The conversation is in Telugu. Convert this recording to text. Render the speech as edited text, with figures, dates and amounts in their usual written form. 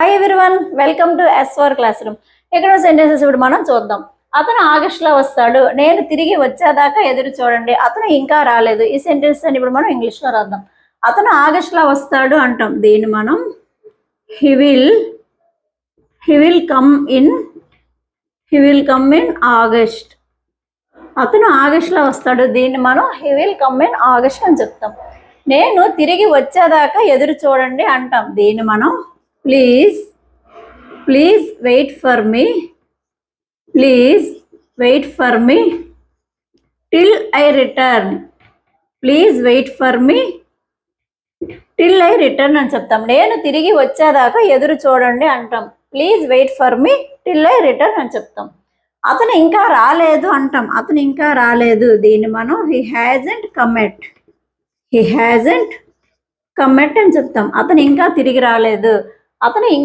Hi everyone, welcome to S4 class room. ఇక్కడ సెంటెన్సెస్ ఇప్పుడు మనం చూద్దాం. అతను ఆగస్టులో వస్తాడు, నేను తిరిగి వచ్చేదాకా ఎదురు చూడండి, అతను ఇంకా రాలేదు. ఈ సెంటెన్స్ అని ఇప్పుడు మనం ఇంగ్లీష్లో రాద్దాం. అతను ఆగస్టులో వస్తాడు అంటాం. దీన్ని మనం he will come in August. అతను ఆగస్టులో వస్తాడు, దీన్ని మనం he will come in August అని చెప్తాం. నేను తిరిగి వచ్చేదాకా ఎదురు చూడండి అంటాం. దీన్ని మనం please wait for me till I return. Please wait for me till I return అని చెప్తాం. నేను తిరిగి వచ్చేదాకా ఎదురు చూడండి అంటాం. Please wait for me till I return అని చెప్తాం. అతను ఇంకా రాలేదు అంటాం. అతను ఇంకా రాలేదు, దీన్ని మనం హీ హ్యాజంట్ కమ్ ఎట్ అని చెప్తాం. అతను ఇంకా తిరిగి రాలేదు, అతను ఇంకా